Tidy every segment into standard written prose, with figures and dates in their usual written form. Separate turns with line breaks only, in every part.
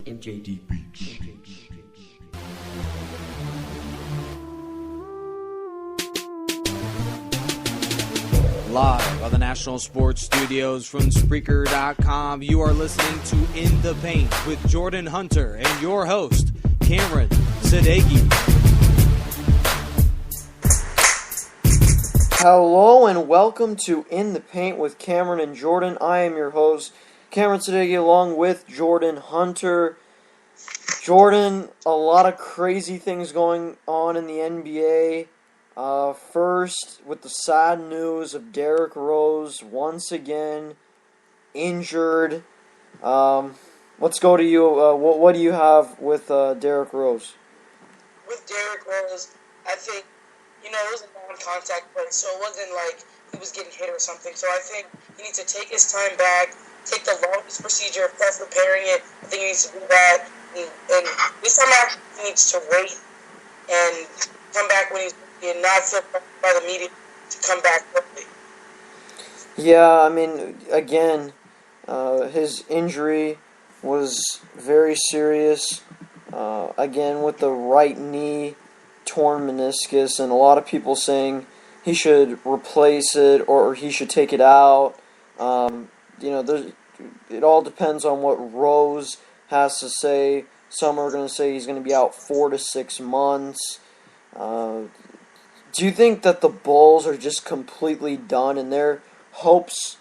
MJD Beats.
Live on the National Sports Studios from Spreaker.com, you are listening to In the Paint with Jordan Hunter and your host, Cameron Sadeghi.
Hello and welcome to In the Paint with Cameron and Jordan. I am your host, Cameron Sadeghi, along with Jordan Hunter. Jordan, a lot of crazy things going on in the NBA. First, with the sad news of Derrick Rose once again injured. Let's go to you. What do you have with Derrick Rose?
With Derrick Rose, I think, it was a non-contact play, so it wasn't like he was getting hit or something. So I think he needs to take his time back, take the longest procedure, plus repairing it. I think he needs to do that. And this time actually he needs to wait and come back when he's and not feel by the media to come back quickly.
Yeah, I mean, again, his injury was very serious. Again, with the right knee torn meniscus, and a lot of people saying he should replace it or he should take it out. It all depends on what Rose has to say. Some are going to say he's going to be out 4 to 6 months. Do you think that the Bulls are just completely done in their hopes?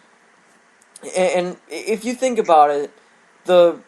And if you think about it, the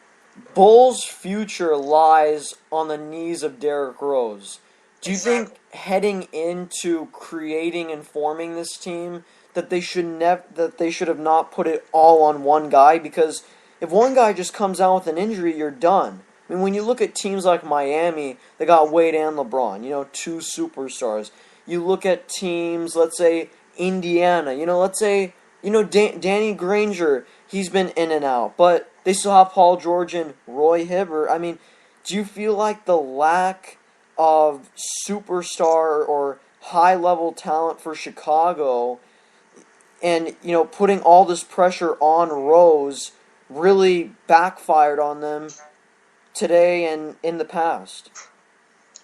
Bulls' future lies on the knees of Derrick Rose. Do you think heading into creating and forming this team that they should have not put it all on one guy? Because if one guy just comes out with an injury, you're done. I mean, when you look at teams like Miami, they got Wade and LeBron, two superstars. You look at teams, let's say Indiana, let's say, Danny Granger, he's been in and out, but they still have Paul George and Roy Hibbert. I mean, do you feel like the lack of superstar or high-level talent for Chicago and, putting all this pressure on Rose really backfired on them today and in the past?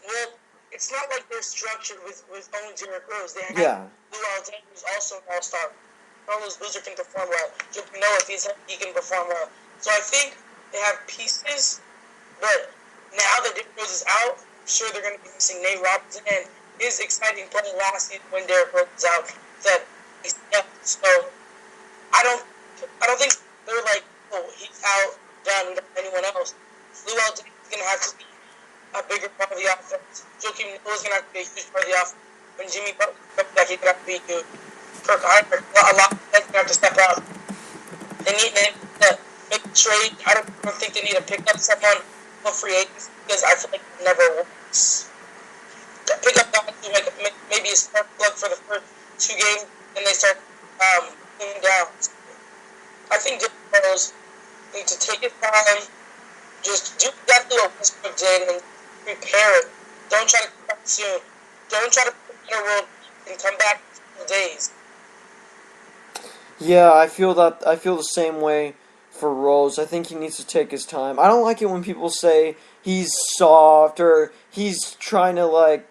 Well, it's not like they're structured with only Derrick Rose. They have Luol Deng, who's also an all-star. Carlos Boozer can perform well. You know if he's healthy, he can perform well. So I think they have pieces, but now that Derrick Rose is out, I'm sure they're going to be missing Nate Robinson and his exciting play last season when Derrick Rose was out. So I don't think they're like, oh, he's out, done, anyone else. Luol Deng is going to have to be a bigger part of the offense. Joakim Noah is going to have to be a huge part of the offense. When Jimmy Butler comes back, he's going to have to be huge. Kirk Heinrich, a lot of guys going to have to step out. They need to make a trade. I don't think they need to pick up someone for free agents because I feel like it never works. Pick up guys who make maybe a spark plug for the first 2 games, and they start moving down. I think Derrick Rose needs to take his time. Just do exactly what Westbrook did and prepare it. Don't try to come back soon. Don't try to put it in a world and come back in days.
Yeah, I feel the same way for Rose. I think he needs to take his time. I don't like it when people say he's soft or he's trying to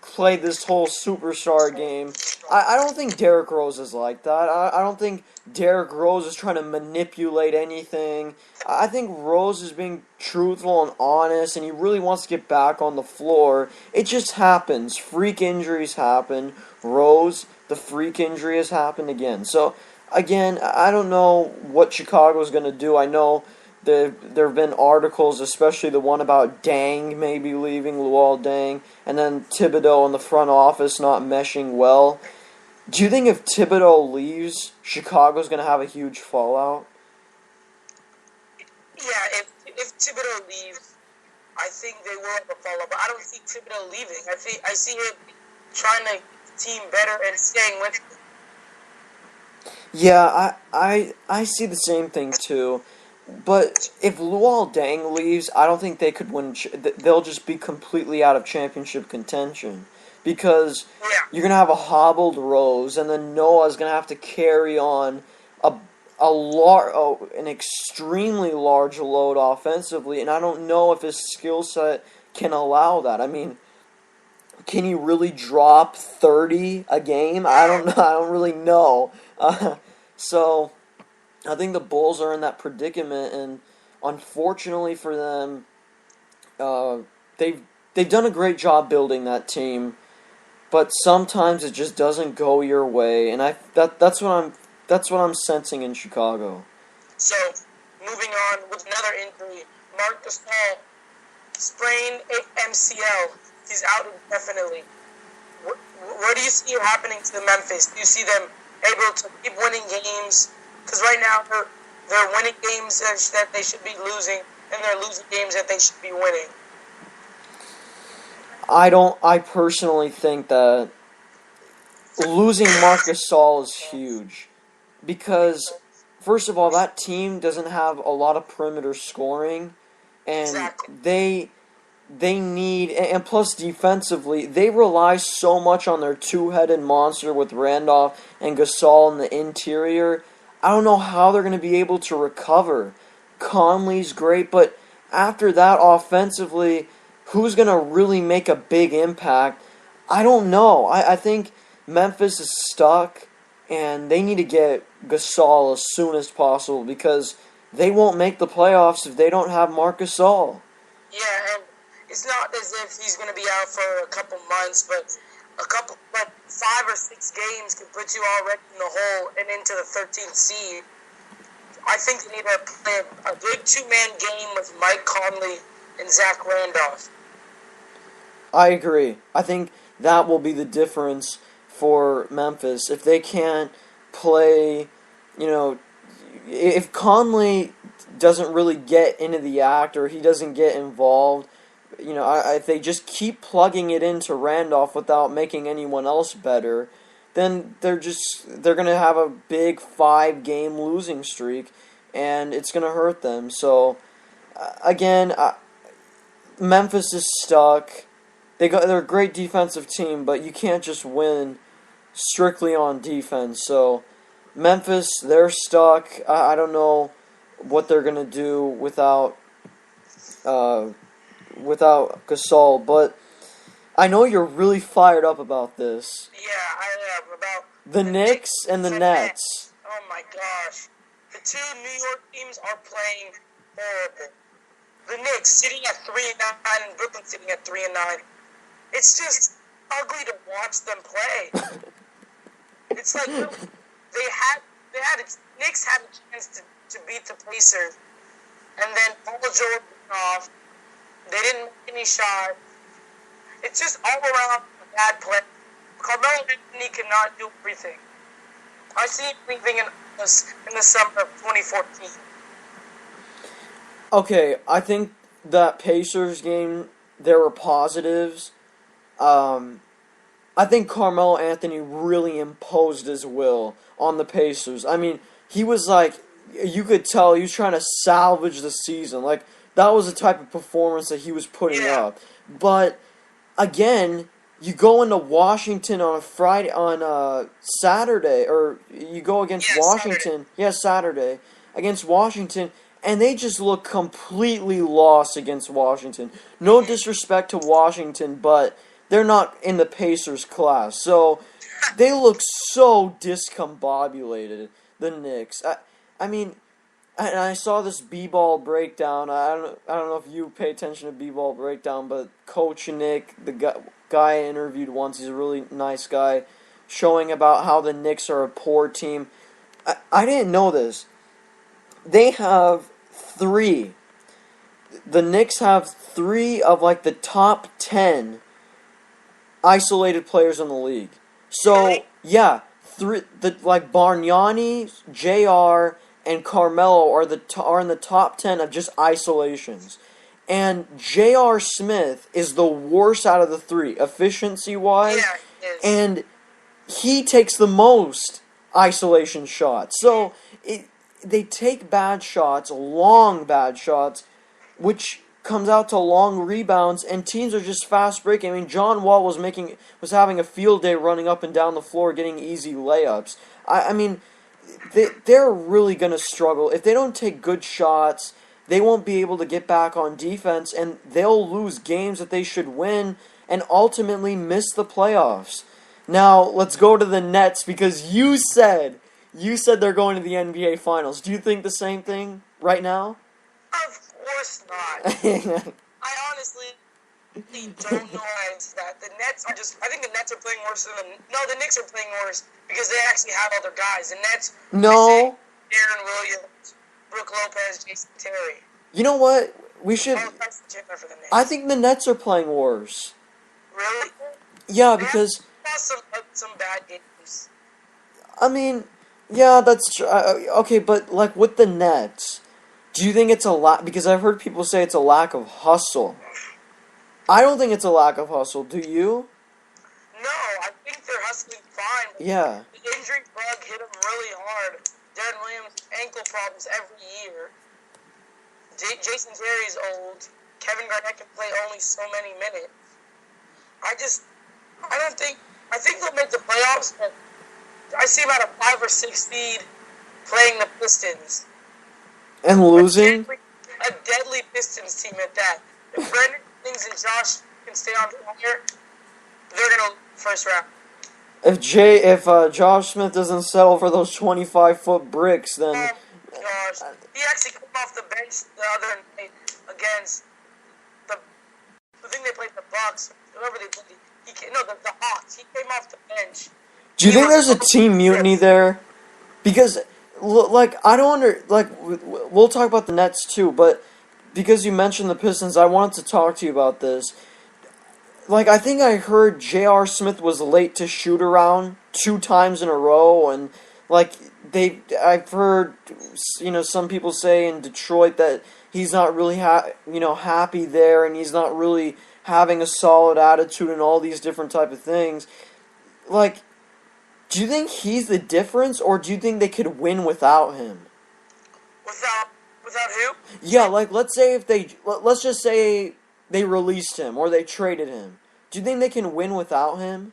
play this whole superstar game. I don't think Derrick Rose is like that. I don't think Derrick Rose is trying to manipulate anything. I think Rose is being truthful and honest, and he really wants to get back on the floor. It just happens. Freak injuries happen. Rose, the freak injury has happened again. So, again, I don't know what Chicago's going to do. I know there have been articles, especially the one about Deng maybe leaving, Luol Deng, and then Thibodeau in the front office not meshing well. Do you think if Thibodeau leaves, Chicago's going to have a huge fallout?
Yeah, if Thibodeau leaves, I think they will have a fallout. But I don't see Thibodeau leaving. I see him trying to get the team better and staying with it.
Yeah, I see the same thing too. But if Luol Deng leaves, I don't think they could win. They'll just be completely out of championship contention. Because you're going to have a hobbled Rose, and then Noah's going to have to carry on an extremely large load offensively, and I don't know if his skill set can allow that. I mean, can he really drop 30 a game? I don't know. I don't really know. So I think the Bulls are in that predicament, and unfortunately for them, they've done a great job building that team, but sometimes it just doesn't go your way, and that's what I'm sensing in Chicago.
So, moving on with another injury, Marc Gasol sprained MCL. He's out indefinitely. What do you see happening to Memphis? Do you see them able to keep winning games? Because right now they're winning games that they should be losing, and they're losing games that they should be winning.
I personally think that losing Marc Gasol is huge. Because, first of all, that team doesn't have a lot of perimeter scoring, and
exactly.
they need, and plus defensively, they rely so much on their two-headed monster with Randolph and Gasol in the interior. I don't know how they're going to be able to recover. Conley's great, but after that, offensively, who's going to really make a big impact? I don't know. I think Memphis is stuck, and they need to get Gasol as soon as possible because they won't make the playoffs if they don't have Marc Gasol.
Yeah, and it's not as if he's going to be out for a couple months, but 5 or 6 games can put you already in the hole and into the 13th seed. I think they need to play a good two-man game with Mike Conley and Zach Randolph.
I agree. I think that will be the difference for Memphis. If they can't play, if Conley doesn't really get into the act or he doesn't get involved, if they just keep plugging it into Randolph without making anyone else better, then they're going to have a big 5-game losing streak, and it's going to hurt them. So, again, Memphis is stuck. They're a great defensive team, but you can't just win strictly on defense. So, Memphis, they're stuck. I don't know what they're going to do without Gasol, but I know you're really fired up about this.
Yeah, I am. About
the Knicks and the Nets.
Oh my gosh. The two New York teams are playing horrible. The Knicks sitting at 3-9 and Brooklyn sitting at 3-9. It's just ugly to watch them play. It's like Knicks had a chance to beat the Pacers, and then Paul George went off. They didn't make any shots. It's just all around bad play. Carmelo Anthony cannot do everything. I see him leaving in the summer of 2014.
Okay, I think that Pacers game, there were positives. I think Carmelo Anthony really imposed his will on the Pacers. I mean, he was like, you could tell he was trying to salvage the season. Like, that was the type of performance that he was putting up. But, again, you go into Washington on Saturday, or you go against Washington. Saturday. Against Washington, and they just look completely lost against Washington. No disrespect to Washington, but they're not in the Pacers class. So, they look so discombobulated, the Knicks. I mean, and I saw this B-ball breakdown. I don't know if you pay attention to B-ball breakdown, but Coach Nick, the guy I interviewed once, he's a really nice guy, showing about how the Knicks are a poor team. I didn't know this. They have 3. The Knicks have 3 of like the top 10 isolated players in the league. So yeah, Bargnani, JR, and Carmelo are in the top 10 of just isolations. And J.R. Smith is the worst out of the 3, efficiency-wise.
Yeah, he is.
And he takes the most isolation shots. So they take bad shots, long bad shots, which comes out to long rebounds, and teams are just fast breaking. I mean, John Wall was having a field day running up and down the floor, getting easy layups. I mean, they're really going to struggle. If they don't take good shots, they won't be able to get back on defense, and they'll lose games that they should win and ultimately miss the playoffs. Now, let's go to the Nets, because you said they're going to the NBA Finals. Do you think the same thing right now?
Of course not. I honestly don't know how to answer that. The Nets are just... I think the Nets are playing worse than the... No, the Knicks are playing worse because they actually have other guys. The Nets...
No.
Aaron Williams, Brook Lopez, Jason Terry.
You know what? We should...
Oh, that's the for the Nets.
I think the Nets are playing worse.
Really?
Yeah, because...
They have some bad games.
I mean, yeah, that's true. Okay, but, like, with the Nets, do you think it's a lack... Because I've heard people say it's a lack of hustle. I don't think it's a lack of hustle. Do you?
No, I think they're hustling fine.
Yeah.
The injury bug hit them really hard. Darren Williams, ankle problems every year. Jason Terry's old. Kevin Garnett can play only so many minutes. I think they'll make the playoffs, but I see about a 5 or 6 seed playing the Pistons.
And losing?
A deadly Pistons team at that. If Brandon Jennings and Josh can stay on fire, they're going to first round.
If Josh Smith doesn't settle for those 25-foot bricks, then...
Oh, gosh. He actually came off the bench the other night against the thing they played, the Bucks, whoever they played. The Hawks. He came off the bench.
Do you think there's a team mutiny there? Because, like, I don't we'll talk about the Nets too, but because you mentioned the Pistons, I wanted to talk to you about this. Like, I think I heard J.R. Smith was late to shoot around 2 times in a row, and, like, I've heard, some people say in Detroit that he's not really, happy there, and he's not really having a solid attitude and all these different type of things. Like, do you think he's the difference, or do you think they could win without him?
Without who?
Yeah, like, let's just say they released him, or they traded him. Do you think they can win without him?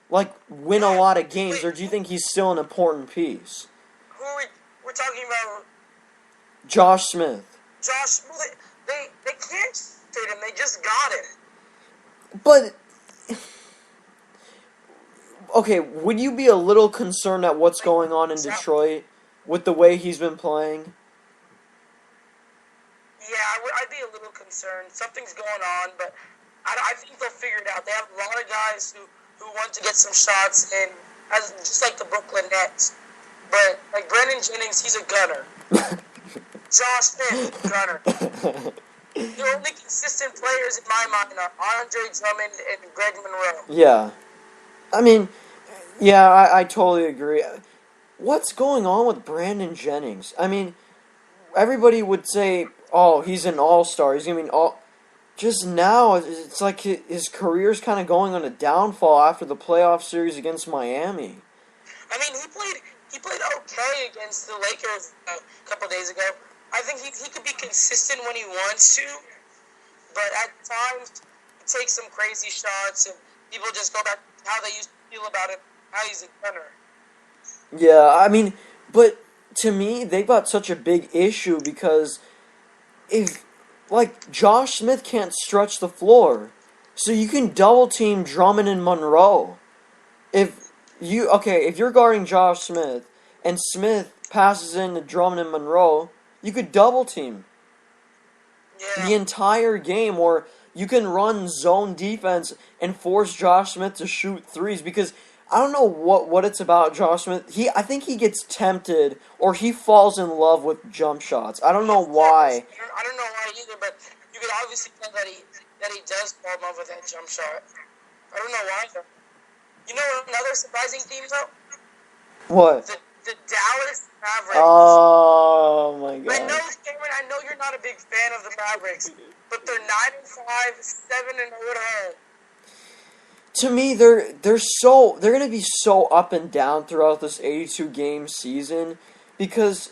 Like, win a lot of games, or do you think he's still an important piece?
Who we're talking about?
Josh Smith.
Josh, they can't trade him. They just got him.
But, okay, would you be a little concerned at what's going on in Detroit with the way he's been playing?
Yeah, I'd be a little concerned. Something's going on, but I think they'll figure it out. They have a lot of guys who want to get some shots in, just like the Brooklyn Nets. But, like, Brandon Jennings, he's a gunner. Josh Smith, gunner. The only consistent players in my mind are Andre Drummond and Greg Monroe.
Yeah. I mean, yeah, I totally agree. What's going on with Brandon Jennings? I mean, everybody would say, oh, he's an all-star. He's going to be an Just now, it's like his career's kind of going on a downfall after the playoff series against Miami.
I mean, he played okay against the Lakers a couple days ago. I think he could be consistent when he wants to, but at times he takes some crazy shots, and people just go back to how they used to feel about him, how he's a gunner.
Yeah, I mean, but to me, they've got such a big issue because Josh Smith can't stretch the floor, so you can double team Drummond and Monroe. If you're guarding Josh Smith and Smith passes into Drummond and Monroe, you could double team the entire game, or you can run zone defense and force Josh Smith to shoot threes, because I don't know what it's about Josh Smith. I think he gets tempted, or he falls in love with jump shots. I don't know why.
I don't know why either, but you could obviously tell that he does fall in love with that jump shot. I don't know why though. You know another surprising team though?
What?
The Dallas Mavericks.
Oh my god.
I know, Cameron, I know you're not a big fan of the Mavericks, but they're 9-5, 7-0 at home.
To me, they're going to be so up and down throughout this 82-game season, because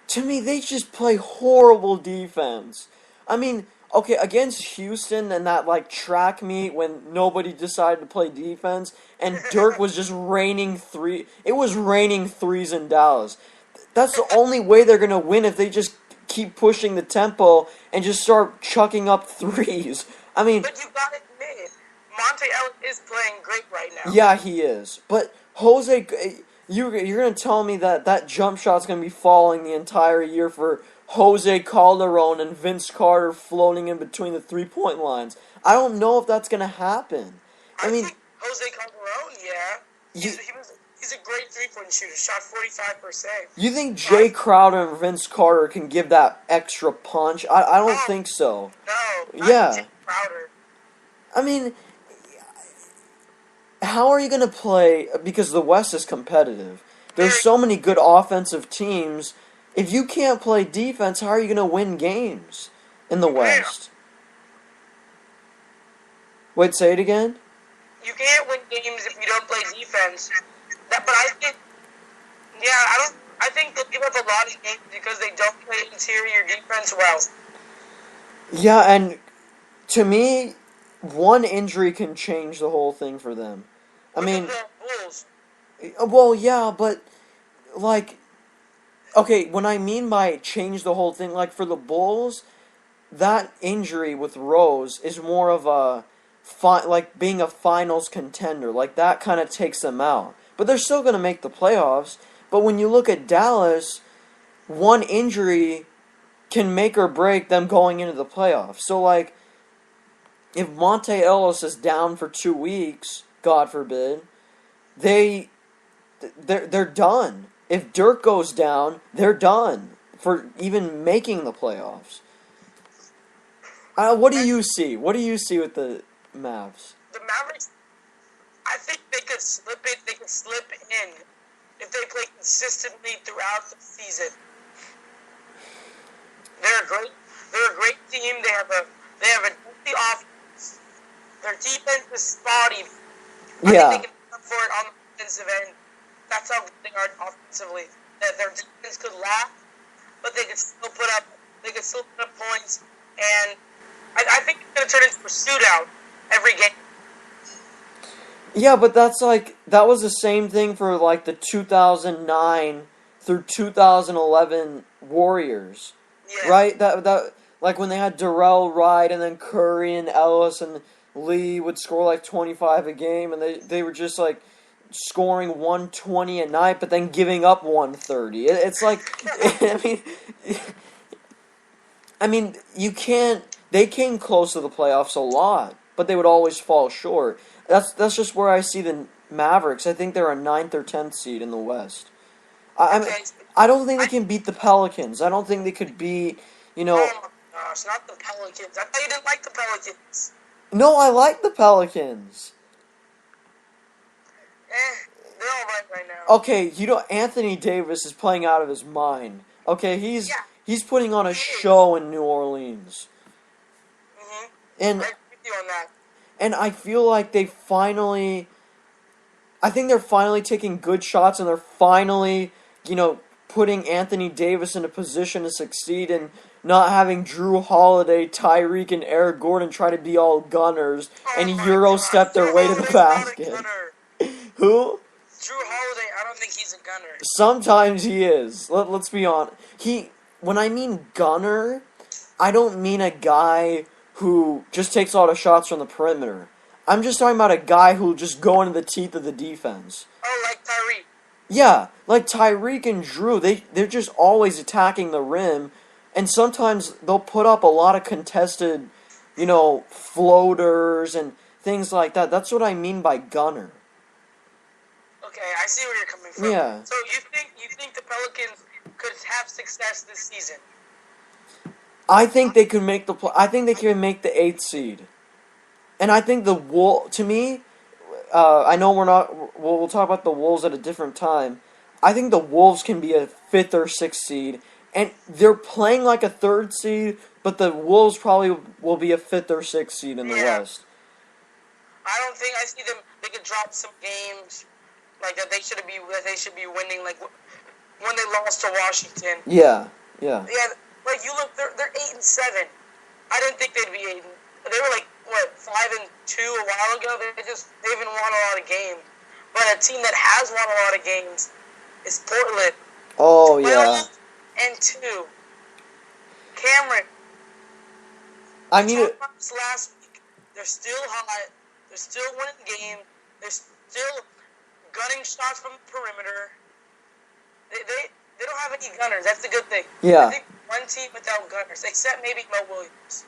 to me they just play horrible defense. I mean, okay, against Houston and that, like, track meet when nobody decided to play defense and Dirk was just it was raining threes in Dallas. That's the only way they're going to win, if they just keep pushing the tempo and just start chucking up threes. I mean,
but you got to admit, Monte Ellis is playing great right now.
yeah, he is. But Jose, you're going to tell me that jump shot's going to be falling the entire year for Jose Calderon and Vince Carter floating in between the 3-point lines. I don't know if that's going to happen.
I mean, think Jose Calderon, yeah. He's a great 3-point shooter. Shot 45%.
You think Jay Crowder and Vince Carter can give that extra punch? I don't think so.
No.
Yeah.
Jay Crowder.
I mean, how are you going to play? Because the West is competitive. There's so many good offensive teams. If you can't play defense, how are you going to win games in the West? Wait, say it again?
You can't win games if you don't play defense. But I think, I think they'll give up a lot of games because they don't play interior defense well.
Yeah, and to me, one injury can change the whole thing for them. I mean,
the Bulls.
Well, yeah, but, like, okay, when I mean by change the whole thing, like, for the Bulls, that injury with Rose is more of a, like, being a finals contender. Like, that kind of takes them out. But they're still going to make the playoffs. But when you look at Dallas, one injury can make or break them going into the playoffs. So, like, if Monte Ellis is down for 2 weeks, God forbid, they're done. If Dirk goes down, they're done for even making the playoffs. What do you see? What do you see with the Mavs?
The Mavericks, I think they could slip it. They could slip in if they play consistently throughout the season. They're a great team. They have a healthy offense. Their defense is spotty. I think they can make up for it on the offensive end. That's how good they are offensively. That their defense could lack, but they could still put up points. And I think it's going to turn into a shootout every game.
Yeah, but that was the same thing for like the 2009 through 2011 Warriors, right? That like when they had Darrell Wright and then Curry and Ellis and Lee would score like 25 a game, and they were just like scoring 120 a night, but then giving up 130. It's like, I mean, you can't. They came close to the playoffs a lot, but they would always fall short. That's just where I see the Mavericks. I think they're a 9th or 10th seed in the West. I don't think they can beat the Pelicans. I don't think they could beat,
Oh my gosh, not the Pelicans. I thought you didn't like the Pelicans.
No, I like the Pelicans.
They're all right now.
Okay, Anthony Davis is playing out of his mind. Okay, he's putting on a show in New Orleans.
Mm-hmm.
And
I agree with you on that.
And I feel like they're finally taking good shots, and they're finally, putting Anthony Davis in a position to succeed, and not having Drew Holiday, Tyreek, and Eric Gordon try to be all gunners and Euro-step their way to the basket. Who?
Drew Holiday, I don't think he's a gunner.
Sometimes he is. Let's be honest. When I mean gunner, I don't mean a guy who just takes a lot of shots from the perimeter. I'm just talking about a guy who'll just go into the teeth of the defense.
Oh, like Tyreek.
Yeah, like Tyreek and Drew, they're just always attacking the rim, and sometimes they'll put up a lot of contested, floaters and things like that. That's what I mean by gunner.
Okay, I see where you're coming from.
Yeah.
So you think the Pelicans could have success this season?
I think they can make I think they can make the 8th seed, and I think to me, I know we're not. We'll talk about the Wolves at a different time. I think the Wolves can be a 5th or 6th seed, and they're playing like a 3rd seed, but the Wolves probably will be a 5th or 6th seed in the West.
I don't think I see them. They could drop some games like that. They should be winning, like when they lost to Washington.
Yeah.
Yeah. Like you look, they're 8-7. I didn't think they'd be 8. They were like, what, 5-2 a while ago? They haven't won a lot of games. But a team that has won a lot of games is Portland.
Oh, yeah.
12-2. Cameron.
I mean,
last week, they're still hot. They're still winning games. They're still gunning shots from the perimeter. They don't have any gunners. That's the good thing.
Yeah.
I think one team without gunners, except maybe Mo Williams.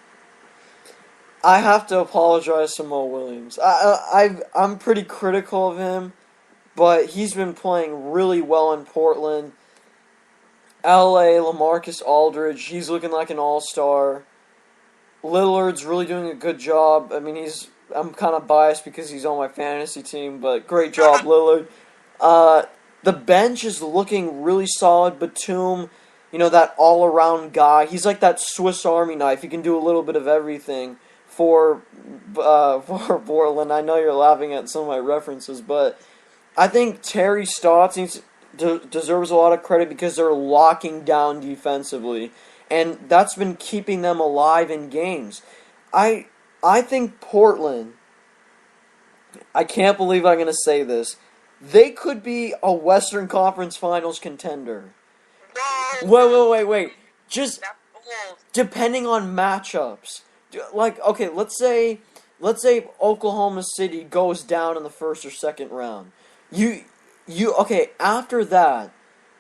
I have to apologize to Mo Williams. I'm pretty critical of him, but he's been playing really well in Portland. LA, LaMarcus Aldridge, he's looking like an all-star. Lillard's really doing a good job. I mean, I'm kind of biased because he's on my fantasy team, but great job, Lillard. The bench is looking really solid. Batum, that all-around guy. He's like that Swiss Army knife. He can do a little bit of everything for Portland. I know you're laughing at some of my references, but I think Terry Stotts deserves a lot of credit because they're locking down defensively, and that's been keeping them alive in games. I think Portland, I can't believe I'm going to say this, they could be a Western Conference Finals contender. Wait. Just depending on matchups. Like, okay, let's say Oklahoma City goes down in the first or second round. Okay, after that,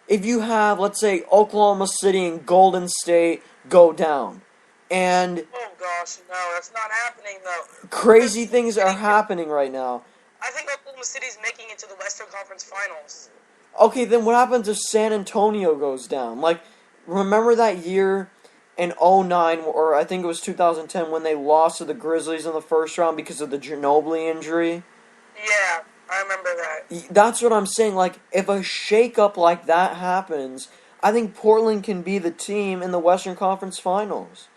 if you have, let's say, Oklahoma City and Golden State go down, and
oh gosh, no, that's not happening though.
Crazy things are happening right now.
I think Oklahoma City's making it to the Western Conference Finals.
Okay, then what happens if San Antonio goes down? Like, remember that year in 2009, or I think it was 2010, when they lost to the Grizzlies in the first round because of the Ginobili injury?
Yeah, I remember that.
That's what I'm saying. Like, if a shakeup like that happens, I think Portland can be the team in the Western Conference Finals.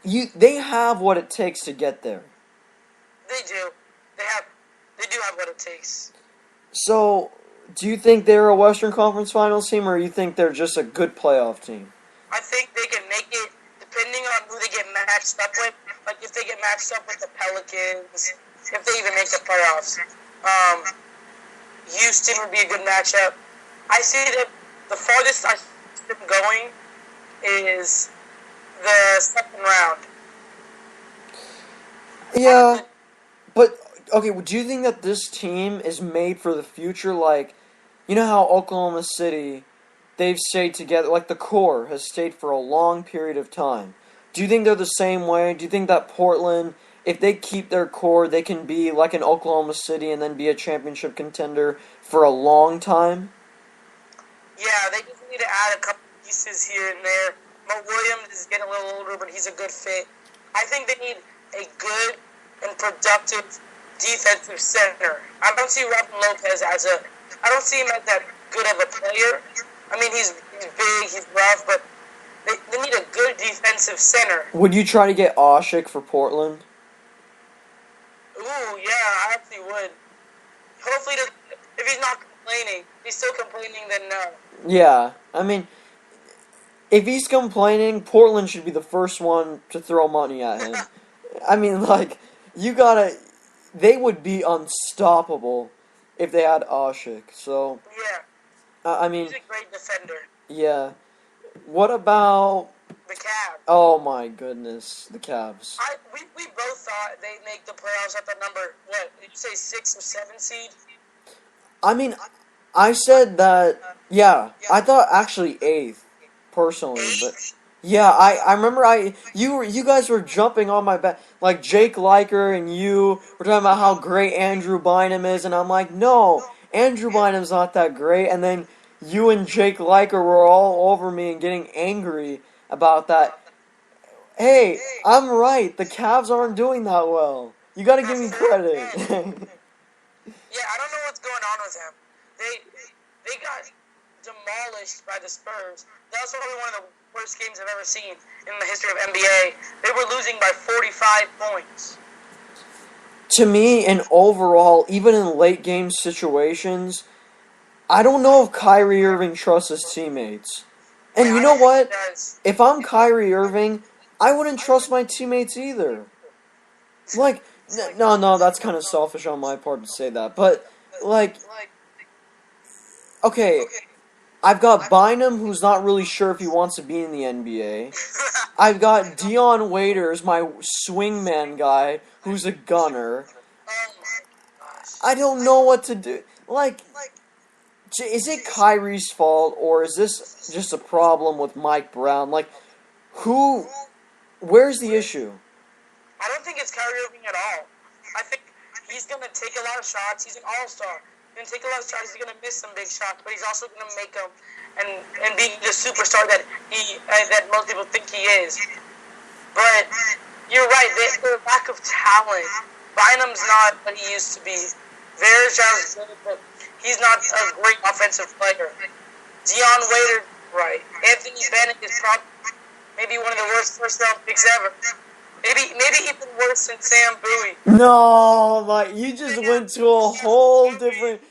They have what it takes to get there.
They do. They do have what it takes.
So, do you think they're a Western Conference Finals team, or you think they're just a good playoff team?
I think they can make it, depending on who they get matched up with. Like, if they get matched up with the Pelicans, if they even make the playoffs. Houston would be a good matchup. I see that the farthest I see them going is the second round.
Yeah, but, okay, do you think that this team is made for the future? Like, you know how Oklahoma City, they've stayed together, like the core has stayed for a long period of time. Do you think they're the same way? Do you think that Portland, if they keep their core, they can be like an Oklahoma City and then be a championship contender for a long time?
Yeah, they just need to add a couple pieces here and there. Mo Williams is getting a little older, but he's a good fit. I think they need a good and productive defensive center. I don't see Robin Lopez I don't see him as that good of a player. I mean, he's big, he's rough, but they need a good defensive center.
Would you try to get Ashik for Portland?
Ooh, yeah, I actually would. Hopefully, if he's not complaining, if he's still complaining, then no.
Yeah, I mean, if he's complaining, Portland should be the first one to throw money at him. I mean, like, they would be unstoppable if they had Ashik. So,
yeah,
I mean,
he's a great defender.
Yeah. What about
the Cavs?
Oh my goodness, the Cavs.
We both thought they'd make the playoffs at the number, what, did you say 6 or 7 seed?
I mean, I said that, yeah, I thought actually 8th, personally, but yeah, I remember you guys were jumping on my back, like Jake Liker and you were talking about how great Andrew Bynum is, and I'm like, no, Andrew Bynum's not that great, and then you and Jake Liker were all over me and getting angry about that. Hey, I'm right. The Cavs aren't doing that well. You gotta give me credit.
Yeah, I don't know what's going on with them. They got demolished by the Spurs. That was probably one of the worst games I've ever seen in the history of NBA. They were losing by 45 points.
To me, and overall, even in late game situations, I don't know if Kyrie Irving trusts his teammates. And you know what? If I'm Kyrie Irving, I wouldn't trust my teammates either. Like, no, that's kind of selfish on my part to say that. But, like, okay, I've got Bynum, who's not really sure if he wants to be in the NBA. I've got Dion Waiters, my swingman guy, who's a gunner. I don't know what to do. Like, is it Kyrie's fault, or is this just a problem with Mike Brown? Like, where's the issue?
I don't think it's Kyrie Irving at all. I think he's going to take a lot of shots. He's an all-star. He's going to take a lot of shots. He's going to miss some big shots, but he's also going to make them and be the superstar that most people think he is. But you're right. There's a lack of talent. Bynum's not what he used to be. Verjav's good, but he's not a great offensive player. Dion Waiters, right. Anthony Bennett is probably maybe one of the worst first-round picks ever. Maybe even worse than Sam Bowie.
No, like, you just went to a whole different...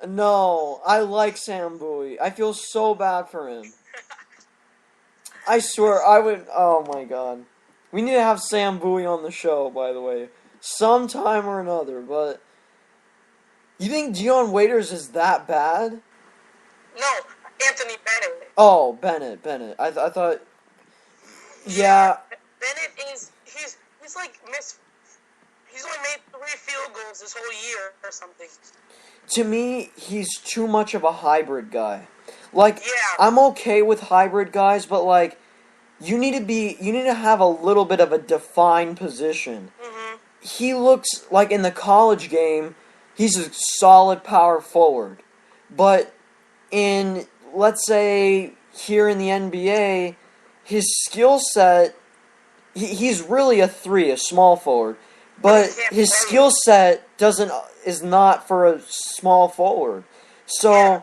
No, I like Sam Bowie. I feel so bad for him. I swear, I would... Oh, my God. We need to have Sam Bowie on the show, by the way. Sometime or another, but... You think Dion Waiters is that bad?
No, Anthony Bennett.
Oh, Bennett. I thought... Yeah.
Bennett is... He's like he's only made 3 field goals this whole year or something.
To me, he's too much of a hybrid guy. Like,
yeah.
I'm okay with hybrid guys, but like, you need to have a little bit of a defined position.
Mm-hmm.
He looks like in the college game, he's a solid power forward. But in, let's say, here in the NBA, his skill set, he's really a 3, a small forward. But his skill set is not for a small forward. So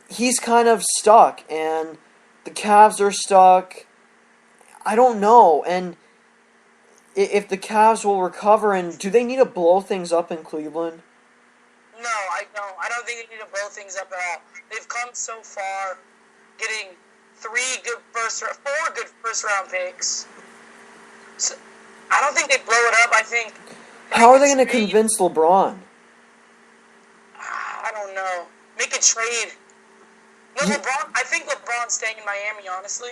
he's kind of stuck, and the Cavs are stuck. I don't know. And if the Cavs will recover, and do they need to blow things up in Cleveland?
No, I don't. I don't think they need to blow things up at all. They've come so far, getting 4 good first round picks. So, I don't think they blow it up. I think.
How are they going to convince LeBron?
I don't know. Make a trade. No, LeBron. I think LeBron's staying in Miami. Honestly.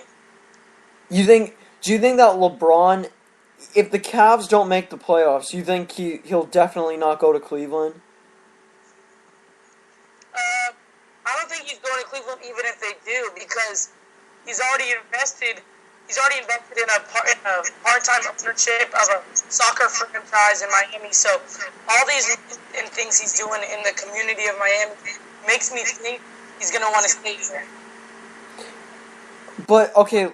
Do
you think that LeBron, if the Cavs don't make the playoffs, you think he'll definitely not go to Cleveland?
I don't think he's going to Cleveland even if they do, because he's already invested. He's already invested in a part-time ownership of a soccer franchise in Miami. So all these things he's doing in the community of Miami makes me think he's going to want to stay there.
But, okay,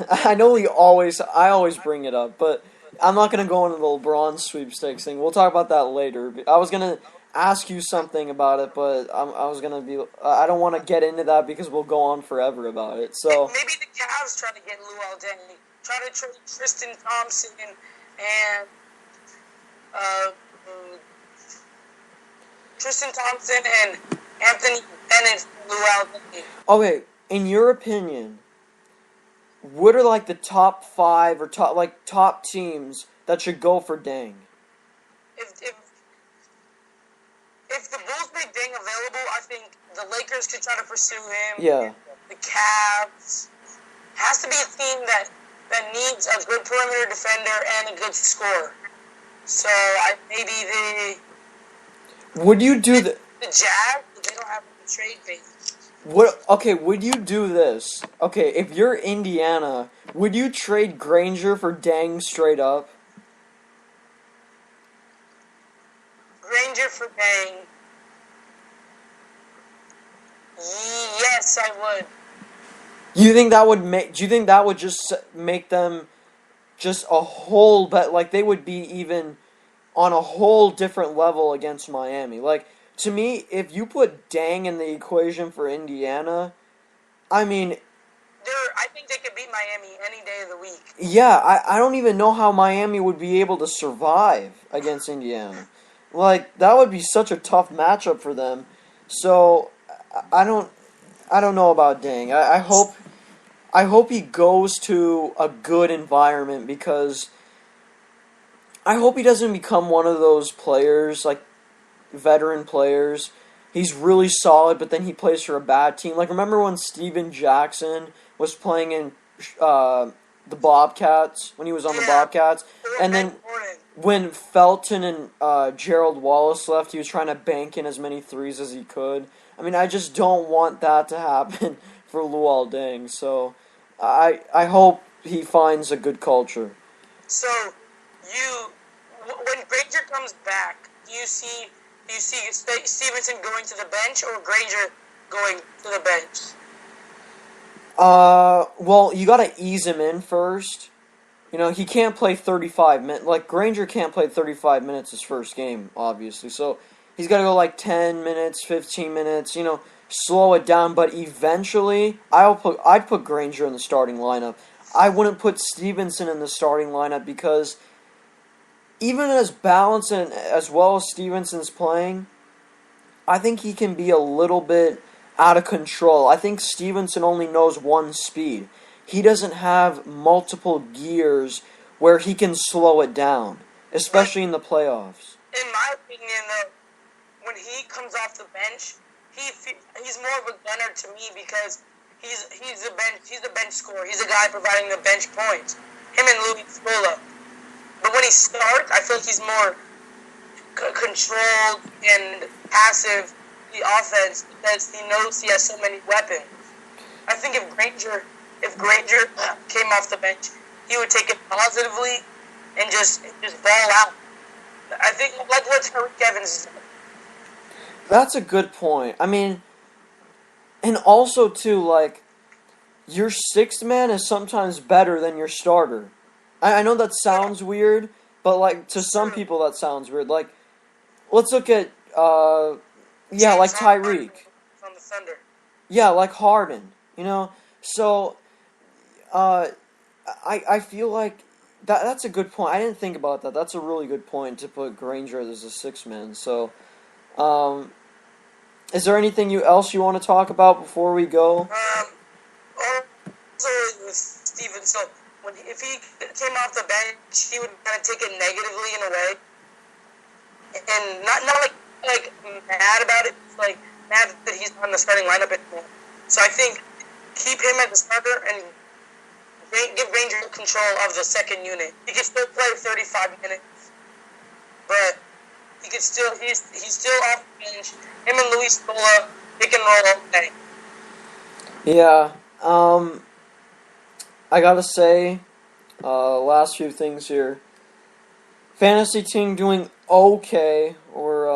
I know I always bring it up, but I'm not going to go into the LeBron sweepstakes thing. We'll talk about that later. I was going to ask you something about it, but I was going to be... I don't want to get into that because we'll go on forever about it, so...
Maybe the Cavs try to get Luol Deng. Try to trade Tristan Thompson and... Tristan Thompson and Anthony Bennett for Luol Deng.
Okay, in your opinion... What are like the top 5 or top teams that should go for Deng?
If the Bulls make Deng available, I think the Lakers could try to pursue him.
Yeah.
The Cavs has to be a team that needs a good perimeter defender and a good scorer. So maybe
Would you do
the Jazz? They don't have a trade base.
Would you do this? Okay, if you're Indiana, would you trade Granger for Deng straight up?
Granger for Deng. Yes, I would.
Do you think that would just make them just a whole like they would be even on a whole different level against Miami? Like, to me, if you put Deng in the equation for Indiana, I mean...
I think they could beat Miami any day of the week.
Yeah, I don't even know how Miami would be able to survive against Indiana. Like, that would be such a tough matchup for them. So, I don't know about Deng. I hope he goes to a good environment because I hope he doesn't become one of those players, like veteran players. He's really solid, but then he plays for a bad team. Like, remember when Steven Jackson was playing in the Bobcats, when he was on the Bobcats? And then when Felton and Gerald Wallace left, he was trying to bank in as many threes as he could. I mean, I just don't want that to happen for Luol Deng. So I hope he finds a good culture.
So, when Granger comes back, do you see Stevenson going to the bench or Granger going to the bench?
Well, you gotta ease him in first. You know, he can't play 35 minutes. Like, Granger can't play 35 minutes his first game, obviously. So, he's gotta go like 10 minutes, 15 minutes, you know, slow it down. But eventually, I'd put Granger in the starting lineup. I wouldn't put Stevenson in the starting lineup because even as balanced and as well as Stevenson's playing, I think he can be a little bit out of control. I think Stevenson only knows one speed. He doesn't have multiple gears where he can slow it down, especially in the playoffs.
In my opinion, though, when he comes off the bench, he's more of a gunner to me because he's the bench scorer. He's a guy providing the bench points. Him and Louis Scola. But when he starts, I feel like he's more controlled and passive the offense because he knows he has so many weapons. I think if Granger came off the bench, he would take it positively and just ball out. I think like what Tariq Evans did.
That's a good point. I mean, and also too, like, your sixth man is sometimes better than your starter. I know that sounds weird, but like to some people that sounds weird. Like, let's look at like Tyreek.
On the Thunder.
Yeah, like Harden. You know, so I feel like that's a good point. I didn't think about that. That's a really good point to put Granger as a sixth man. So, is there anything else you want to talk about before we go?
Also with Steven, so if he came off the bench, he would kind of take it negatively in a way, and not like mad about it, like mad that he's on the starting lineup anymore. So I think keep him at the starter and give Ranger control of the second unit. He can still play 35 minutes, but he's still off the bench. Him and Luis Scola, they can roll all day.
Yeah. I gotta say, last few things here. Fantasy team doing okay, or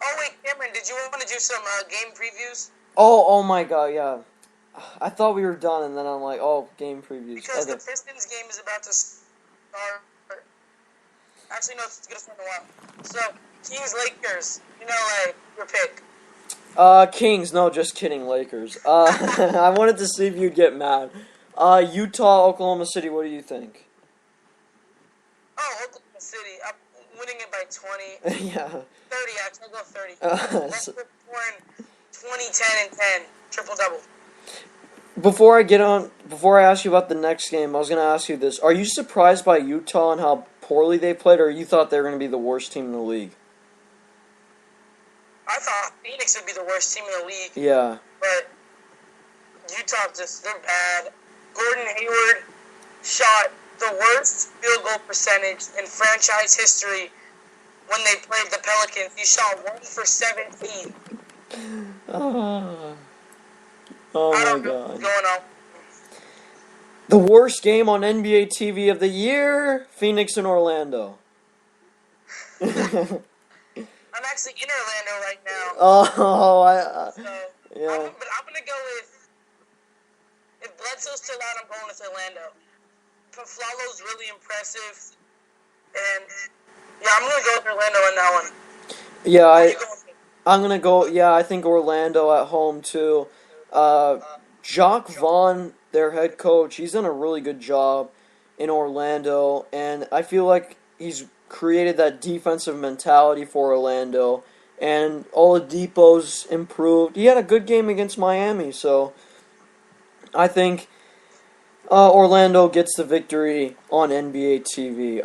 Oh wait, Cameron, did you want to do some game previews?
Oh my god, yeah. I thought we were done, and then I'm like, game previews.
Because
okay.
the Pistons game is about to start. Actually, no, it's gonna start in a while. So, Kings Lakers, your pick.
Kings, no, just kidding, Lakers. I wanted to see if you'd get mad. Utah, Oklahoma City, what do you think?
Oh, Oklahoma City. I'm winning it by 20.
Yeah.
30, actually. I'll go 30. Westbrook scoring 20, 10, and 10. Triple-double.
Before I ask you about the next game, I was going to ask you this. Are you surprised by Utah and how poorly they played, or you thought they were going to be the worst team in the league?
I thought Phoenix would be the worst team in the league.
Yeah.
But Utah, they're bad. Gordon Hayward shot the worst field goal percentage in franchise history when they played the Pelicans. He shot 1 for 17.
Oh
I
my
don't know
god.
what's going on.
The worst game on NBA TV of the year, Phoenix and Orlando.
I'm actually in Orlando right now.
Yeah.
But I'm going to go with, if Bledsoe's still out, I'm going with Orlando. Flalo's really impressive. And, yeah, I'm going to go with Orlando on that one.
Yeah, I'm going to go, I think Orlando at home too. Jacques Vaughn, their head coach, he's done a really good job in Orlando, and I feel like he's created that defensive mentality for Orlando, and Oladipo's improved. He had a good game against Miami, so I think Orlando gets the victory on NBA TV.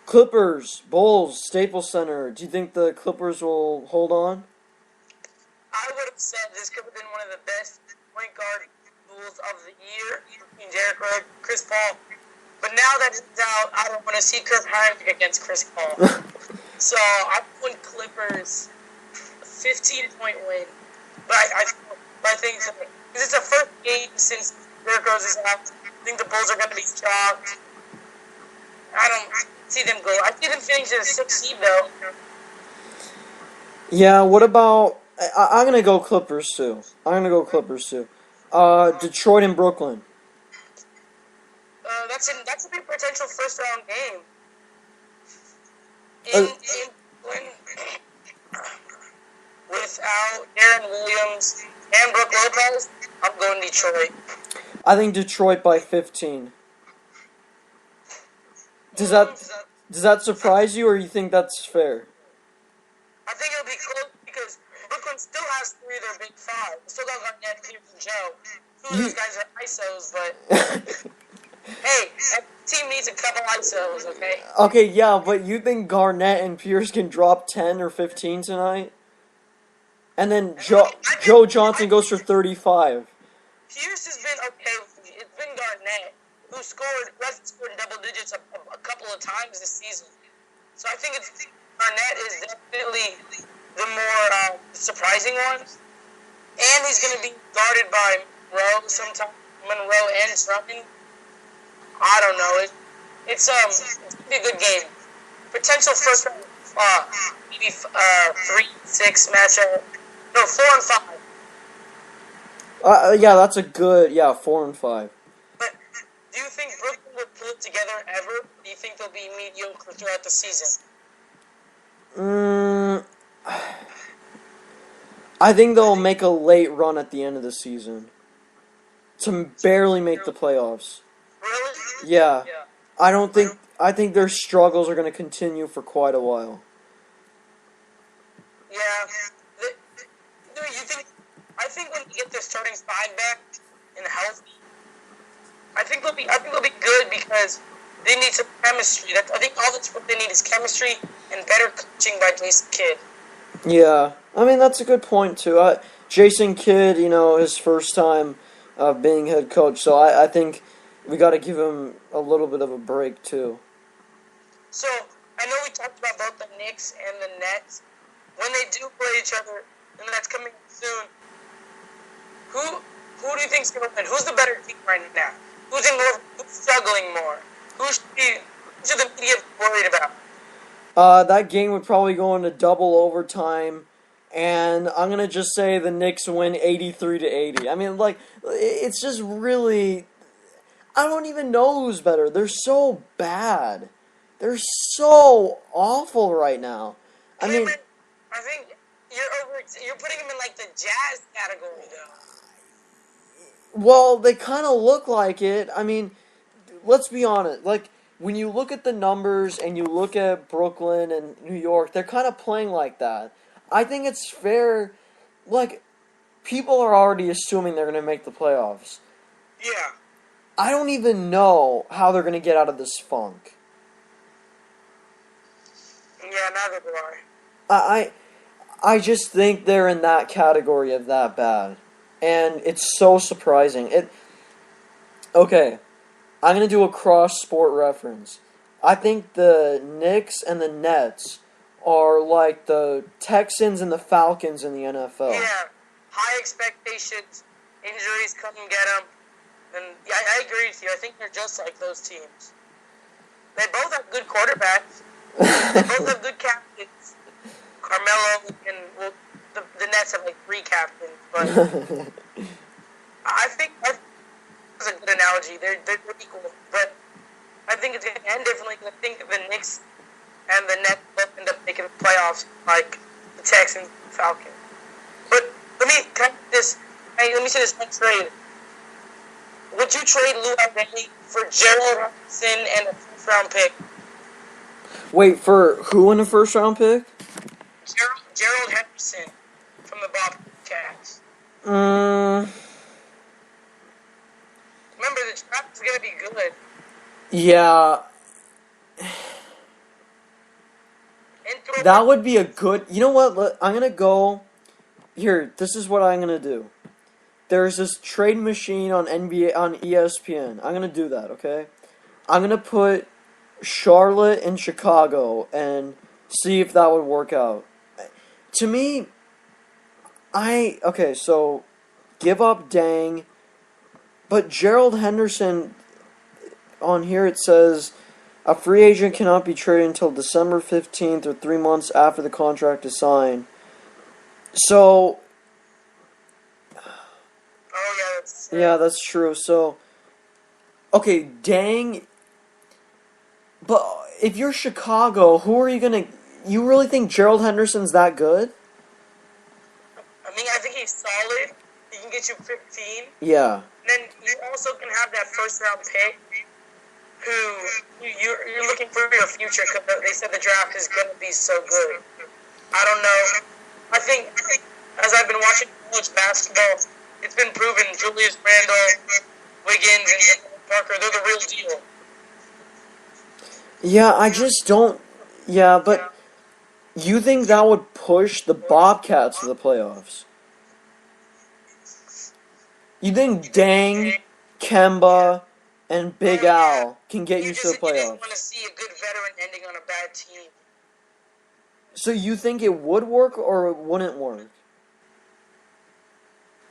Clippers, Bulls, Staples Center. Do you think the Clippers will hold on?
I would have said this could have been one of the best point guard duels of the year between Derrick Rose and Chris Paul. But now that he's out, I don't want to see Kirk Heinrich against Chris Paul. So I'm going Clippers, 15-point win. But I think because it's the first game since Derrick Rose is out. I think the Bulls are going to be shocked. I don't see them go. I see them finishing as a 6th seed though.
Yeah. What about? I'm gonna go Clippers too. Detroit and Brooklyn.
That's a big potential first round game. Without Aaron Williams and Brook Lopez, I'm going Detroit.
I think Detroit by 15. Does that surprise you, or you think that's fair?
I think it'll be close because Brooklyn still has 3 of their big 5. They still got Garnett, Pierce, and Joe. 2 of those guys are ISOs, but hey, every team needs a couple ISOs, okay?
Okay, yeah, but you think Garnett and Pierce can drop 10 or 15 tonight? And then Joe Johnson goes for 35.
Pierce has been okay. It's been Garnett who hasn't scored in double digits a couple of times this season. So I think Garnett is definitely the more surprising one. And he's going to be guarded by Monroe and Drummond. I don't know. It's going to be a good game. Potential first round, maybe 3-6 matchup. No, 4 and 5.
Yeah, that's a good, 4 and 5.
But do you think Brooklyn will pull it together ever? Or do you think they'll be mediocre throughout the season?
I think they'll make a late run at the end of the season to barely make the playoffs.
Really?
Yeah. I think their struggles are going to continue for quite a while.
Yeah. I think when they get their starting 5 back and healthy, I think they'll be good because they need some chemistry. I think all that's what they need is chemistry and better coaching by Jason Kidd.
Yeah, I mean that's a good point too. Jason Kidd, his first time being head coach, so I think we got to give him a little bit of a break too.
So I know we talked about both the Knicks and the Nets. When they do play each other, and that's coming soon. Who do you think's going to win? Who's the better team right now? Who's struggling more? Who should the media be worried about?
That game would probably go into double overtime, and I'm gonna just say the Knicks win 83-80. I mean, it's just really, I don't even know who's better. They're so bad. They're so awful right now. I mean,
I think you're putting them in the Jazz category though.
Well, they kind of look like it. I mean, let's be honest. When you look at the numbers and you look at Brooklyn and New York, they're kind of playing like that. I think it's fair. People are already assuming they're going to make the playoffs.
Yeah.
I don't even know how they're going to get out of this funk.
Yeah, neither do I.
I just think they're in that category of that bad. And it's so surprising. Okay, I'm going to do a cross-sport reference. I think the Knicks and the Nets are like the Texans and the Falcons in the NFL.
Yeah, high expectations, injuries come and get them. And yeah, I agree with you. I think they're just like those teams. They both have good quarterbacks. They both have good captains. Carmelo and the Nets have 3 captains, but I think that's a good analogy. They're equal, but I think it's going to end differently. I think the Knicks and the Nets both end up making the playoffs like the Texans and Falcons. But let me say this one trade. Would you trade Lou Alvey for Gerald Hudson and a first-round pick?
Wait, for who in the first-round pick?
Gerald Henderson from the Bobcats.
Mm.
Remember, the is going to be good.
Yeah. That would be a good... You know what? I'm going to go... Here, this is what I'm going to do. There's this trade machine on ESPN. I'm going to do that, okay? I'm going to put Charlotte and Chicago and see if that would work out. To me, okay, so give up Dang, but Gerald Henderson, on here it says, a free agent cannot be traded until December 15th or 3 months after the contract is signed. So, yeah, that's true. So, okay, Dang, but if you're Chicago, who are you going to... You really think Gerald Henderson's that good?
I think he's solid. He can get you 15.
Yeah.
And then you also can have that first-round pick who you're looking for your future because they said the draft is going to be so good. I don't know. I think, as I've been watching college basketball, it's been proven Julius Randle, Wiggins, and Parker, they're the real deal.
Yeah, I just don't... Yeah, but you think that would push the Bobcats to the playoffs? You think Dang, Kemba, and Big Al can get you to the playoffs?
You want to see a good veteran ending on a bad team.
So you think it would work or it wouldn't work?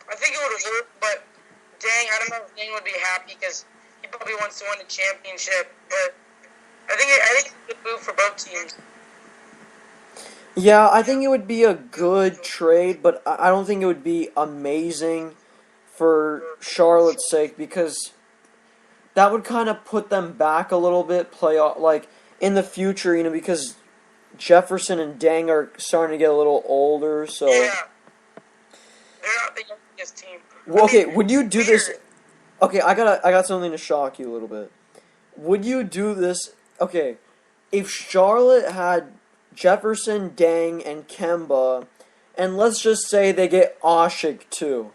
I think it would work, but Dang, I don't know if Dang would be happy because he probably wants to win the championship. But I think it's a good move for both teams.
Yeah, I think it would be a good trade, but I don't think it would be amazing for Charlotte's sake because that would kind of put them back a little bit, in the future, because Jefferson and Dang are starting to get a little older, so...
Yeah. They're not the youngest team.
Well, okay, would you do this... Okay, I got something to shock you a little bit. Would you do this... Okay, if Charlotte had Jefferson, Dang, and Kemba, and let's just say they get Ashik too,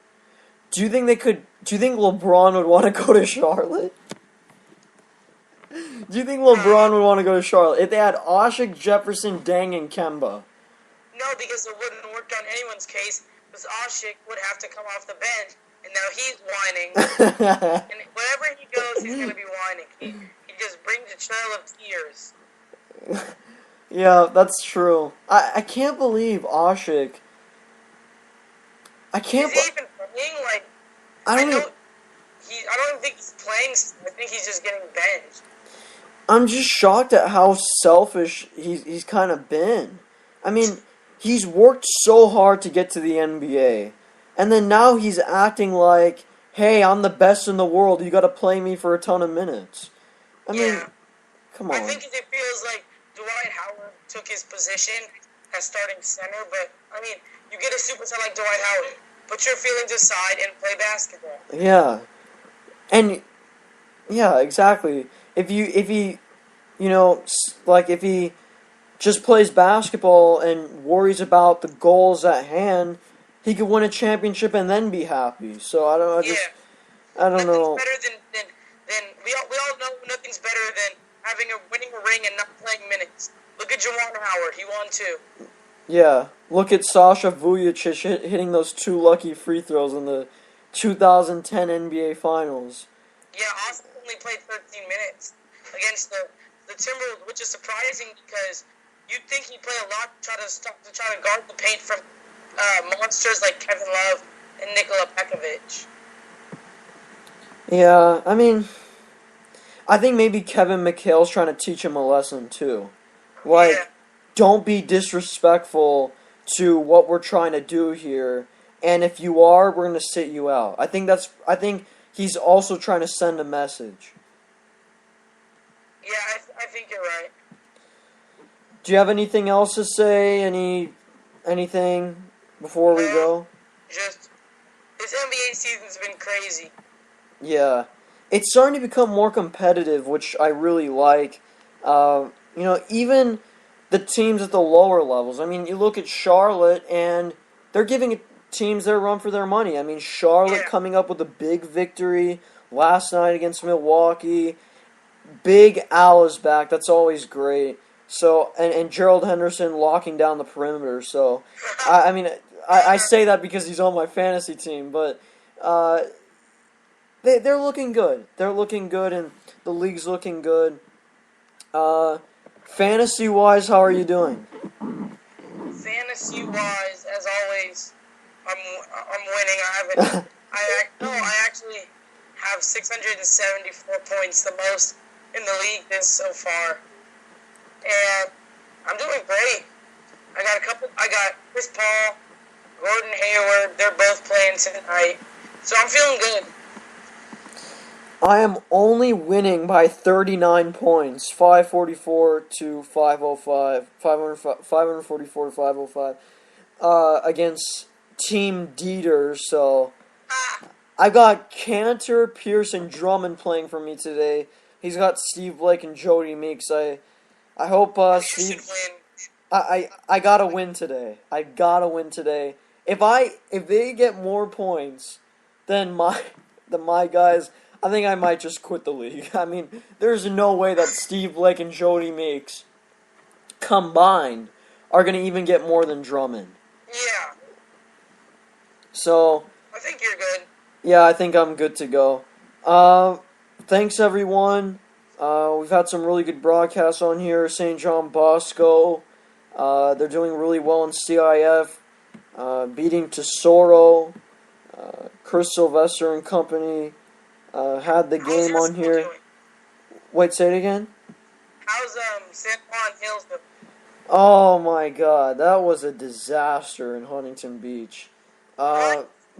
do you think LeBron would want to go to Charlotte? Do you think LeBron would want to go to Charlotte if they had Ashik, Jefferson, Dang, and Kemba?
No, because it wouldn't work on anyone's case, because Ashik would have to come off the bench, and now he's whining. And wherever he goes, he's going to be whining. He just brings a trail of tears.
Yeah, that's true. I can't believe Ashik.
Is he even playing? I don't even think he's playing. I think he's just getting benched.
I'm just shocked at how selfish he's kind of been. I mean, he's worked so hard to get to the NBA, and then now he's acting like, "Hey, I'm the best in the world. You got to play me for a ton of minutes." I mean, come on.
I think it feels like Dwight Howard took his position as starting center, but I mean, you get a superstar like Dwight Howard, put your feelings aside and play basketball.
Yeah, and yeah, exactly. If he just plays basketball and worries about the goals at hand, he could win a championship and then be happy. So I don't know. I don't know.
Better than we all know nothing's better than winning a ring and not playing minutes. Look at Juwan Howard. He won too.
Yeah. Look at Sasha Vujacic hitting those 2 lucky free throws in the 2010 NBA Finals.
Yeah, Austin only played 13 minutes against the Timberwolves, which is surprising because you'd think he'd play a lot to try to guard the paint from monsters like Kevin Love and Nikola Pekovic.
Yeah, I mean, I think maybe Kevin McHale's trying to teach him a lesson too. Don't be disrespectful to what we're trying to do here, and if you are, we're going to sit you out. I think he's also trying to send a message.
Yeah, I think you're right.
Do you have anything else to say? Anything before we go?
Just, this NBA season's been crazy.
Yeah. It's starting to become more competitive, which I really like. Even the teams at the lower levels. I mean, you look at Charlotte, and they're giving it teams that run for their money. I mean, Charlotte coming up with a big victory last night against Milwaukee. Big Al is back. That's always great. So and Gerald Henderson locking down the perimeter. So I mean I say that because he's on my fantasy team, but they're looking good. They're looking good, and the league's looking good. Fantasy wise, how are you doing?
Fantasy wise, as always, I'm winning. I actually have 674 points, the most in the league so far, and I'm doing great. I got Chris Paul, Gordon Hayward. They're both playing tonight, so I'm feeling good.
I am only winning by 39 points, 544 to 505, 544 to 505, against Team Dieter. So I got Cantor, Pierce, and Drummond playing for me today. He's got Steve Blake and Jody Meeks. I hope Steve. I gotta win today. I gotta win today. If they get more points than my guys, I think I might just quit the league. I mean, there's no way that Steve Blake and Jody Meeks combined are going to even get more than Drummond.
Yeah.
So
I think you're good.
Yeah, I think I'm good to go. Thanks, everyone. We've had some really good broadcasts on here. St. John Bosco, they're doing really well in CIF, beating Tesoro, Chris Sylvester and company. Had the game on here.
Doing?
Wait, say it again?
How's San Juan Hills doing?
Oh my god, that was a disaster in Huntington Beach.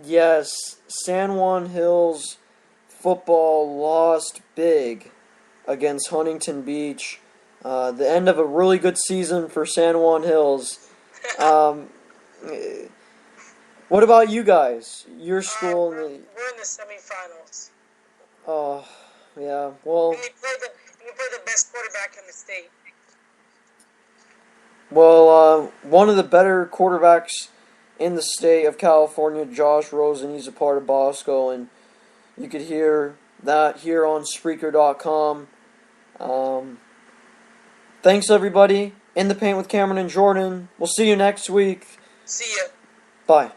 Yes, San Juan Hills football lost big against Huntington Beach. The end of a really good season for San Juan Hills. What about you guys? Your school?
We're in the semifinals.
Oh, yeah. Well,
and we play the best quarterback in the state.
Well, one of the better quarterbacks in the state of California, Josh Rosen, he's a part of Bosco, and you could hear that here on Spreaker.com. Thanks, everybody. In the Paint with Cameron and Jordan. We'll see you next week.
See ya.
Bye.